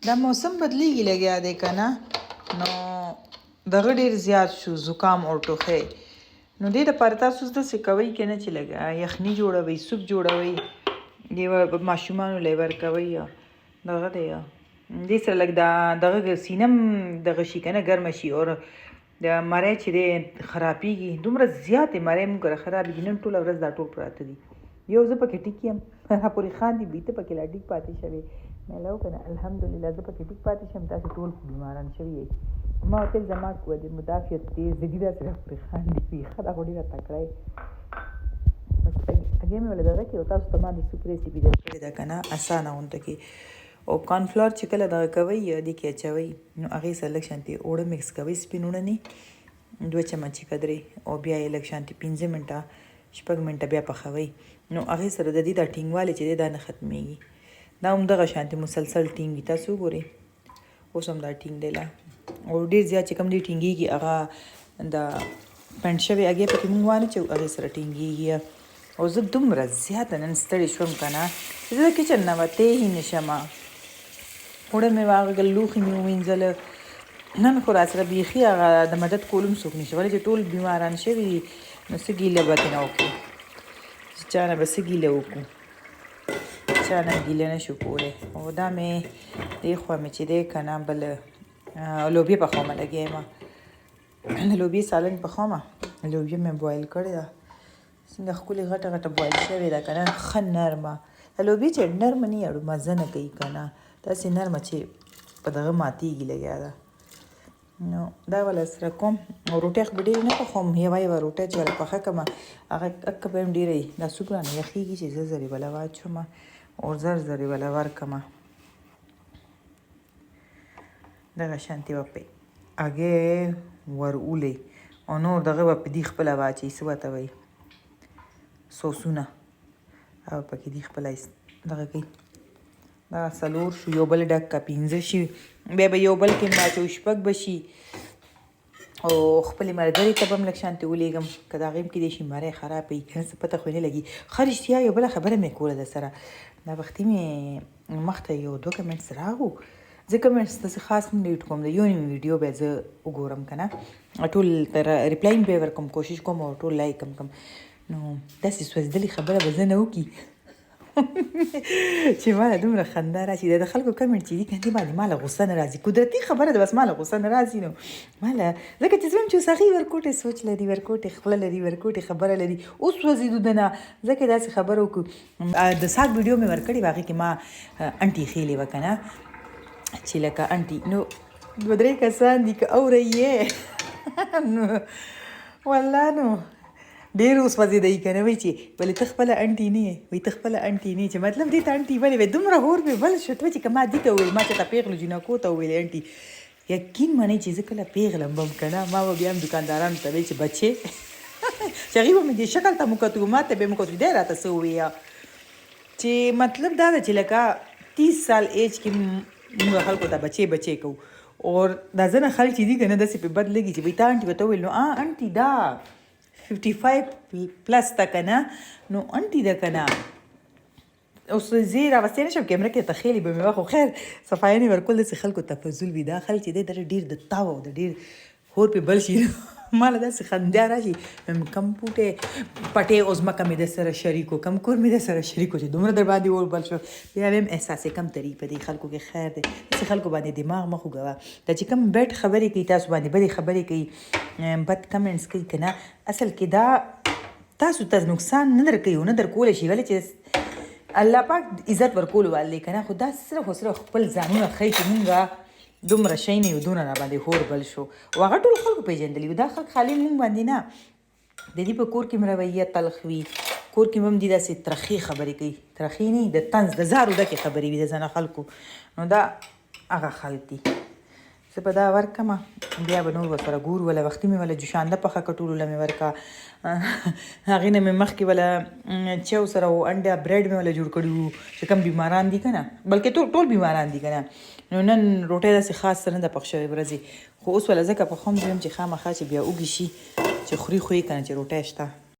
دا موسم بدلیږي لګیا دی که نه، نو دغه ډېر زیات شو زکام او ټوخی. نو دې دپاره تاسو داسې کوئ که نه چې لږ یخني جوړوئ، سوپ جوړوئ، دې ماشومانو له یې ورکوئ، دغه دی دې سره لږ دغه سینه هم دغه شي که نه ګرمه شي. او د مرۍ چې دی خرابېږي، دومره زیاتې مرۍ موږ سره خرابېږي، نن ټوله ورځ دا ټول پراته دي. یو زه پکې ټیک یم، پورې خاندي بي ته پکې لا ټیک پاتې شوې. میله وکړه الحمدلله زه پکې ټیک پاتې شم، تاسې ټول بیماران شوي یئ. ما ورته ویل زما د مدافعت زندګي داسې پورې خاندي وي، ښه دا خو ډېره تکړه یې. بس هګۍ مې ولا دغه کړي او تاسو ته ما د سوپ ریسیپي در کړې ده که نه، اسانه غونته کې. او کارنفلاور چې کله دغه کوئ دې کې اچوئ، نو هغې سره لږ شانتې اوړه مکس کوئ، سپین اوړه نه 2 چمچې قدرې، او بیا یې لږ شانتې 15 منټه 6 منټه بیا پخوئ. نو هغې سره د دې دا ټینګوالی چې دی دا نه ختمېږي، دا هم دغه شانتې مسلسل ټینګ وي. تاسو وګورئ اوس هم دا ټینګ دی لا، او ډېر زیات چې کوم دی ټینګېږي هغه د پنډ شوې هګۍ پکې مونږ وانهچوو، هغې سره ټینګېږي. او زه دومره زیاته نن ستړې شوم که نه چې زه د کچن نه وتې هی نه شم. اوړه مې واغږل، لوښي مې ومینځل، نن خو را سره بیخي هغه د مدد کولو هم څوک نشته، ولې چې ټول بیماران شوي دي. نو څه ګیله به ترېنه وکړو، چې چا نه به څه ګیله وکړو، چا نه ګیله نه شو کولی. او دا مې دې خوا مې چې دی که نه بل لوبیا پخومه لګیا یم، د لوبیا سالن پخومه. لوبیا مې بوایل کړې ده، څنګه ښکلې غټه غټه بوایل شوې ده که نه، ښه نرمه. د لوبیا چې نرمه نه اړو مزه نه کوي که نه، داسې نرمه چې په دغه ماتېږي لګیا ده. نو دا ولا سره کوم. او روټۍ خو به ډېرې نه پخوم، یوه روټۍ چې ولا پخه کړمه هغه اکه به هم ډېره وي. دا سوپ رانه یخېږي چې زه زرې وله واچومه او زر زرې وله ورکړمه. دغه شانتې به پې هګۍ ور اولئ او نور دغه به په دې خپله واچوئ، څه ورته وایي سوسونه، او پکې دې خپله دغه کوي. دا 4 شو، یو بل ډک که 15 شي، بیا به یو بل کې واچوو 6 به شي. او خپلې ملګرې ته به هم لږ شانتې ولېږم که د هغې هم کیدای شي مرۍ خراب وي، که نه څه پته خو نه لګي. ښه رښتیا یو بله خبره مې کوله در سره، دا وختي مې مخ ته یو 2 کمنټس راغو. زه کمنټس داسې خاص نه ریډ کوم، د یو نیم ویډیو به زه وګورم که نه، ټول ریپلاین به یې ورکوم، کوشش کوم او ټول لایک هم کوم. نو داسې سوځېدلې خبره به زه نه وکړي چې ماله دومره خندا راشي. د خلکو کمنټ چې دي که دې باندې ماله غوسه نه راځي، قدرتي خبره ده، بس ماله غوسه نه راځي. نو ماله ځکه چې زه هم چې اوس هغې ورکوټې سوچ لري، ورکوټې خپله لري، ورکوټې خبره لري، اوس وځېدو د نه ځکه داسې خبره وکړو. د ساک ویډیو مې ورکړې وه، هغې کې ما انټي ښیلې وه که نه، چې لکه انټي نو 2-3 کسان دي که اورئ یې نو والله نو ډېر اوس وځېدئ که نه، وایي چې ولې ته خپله انټي نه یې، وایي ته خپله انټي نه یې، چې مطلب دې ته انټي ولې وایي. دومره هور مې بل شو ته چې که ما دې ته وویل، ما چې ته پیغلو جینکو ته وویلې انټي، یقین منئ چې زه کله پیغله بم که نه، ما به بیا هم دوکاندارانو ته ویل چې بچې چې هغې به مې دې شکل ته مو کتو، ما ته به یې مو کتو، دی راته څه ووایه. چې مطلب دا ده چې لکه 30 سال ایج کې موږ خلکو ته بچې بچې کوو، اور دا ځنه خلک چې دي که نه داسې پې بد لګي چې وایي تا انټي به ته وویل، نو انټي دا 55 پلس ده که نه، نو انټي ده که نه. اوس زه یې راوستی نه شم، کیمره کې تخیلې به مې وه، خو خیر صفایانې ورکول داسې خلکو ته فضول وي. دا خلک چې دی دا ډېر د تاو او د ډېر هور پې بل شي ماله داسې خندا راشي، کم پوټې پټې او ځمکه مې در سره شریکو، کم کور مې در سره شریکو چې دومره در باندې اور بل شو. بیا به هم احساس کم طریق په دې خلکو کې خیر دی، داسې خلکو باندې دماغ مه خوږوه. دا چې کوم بیډ خبرې کوي تاسو باندې بدې خبرې کوي، بد کمنټس کوي که نه، اصل کې دا تاسو ته نقصان نه در کوي او نه در کولی شي، ولې چې الله پاک عزت ورکولو والدی که نه، خو دا صرف او صرف خپل ځانونه ښیي چې مونږ دومره شی نه یو، دونه را باندې هور بل شو. او هغه ټول خلکو پېژندلي وي، دا خلک خالي مونږ باندې نه، د دې په کور کې هم رویه تلخ وي، کور کې هم دي داسې ترخې خبرې کوي، ترخې نه د طنز د زارو ډکې خبرې وي د ځینو خلکو. نو دا هغه خلک دي. زه به دا ورکړمه، بیا به نور ورسره ګورو. وله وختي مې وله جوشانده پخه کړه، ټولو له مې ورکړه، هغې نه مې مخکې وله چیو سره و انډه بریډ مې وله جوړ کړي وو چې کوم بیماران دي که نه، بلکې ټول بیماران دي که نه. نو نن روټۍ داسې خاص سره نه ده پخ شوې ورځې، خو اوس وله ځکه پخوم زه یم چې خامخا چې بیا اوږې شي چې خوري خو یې که نه چې روټۍ شته.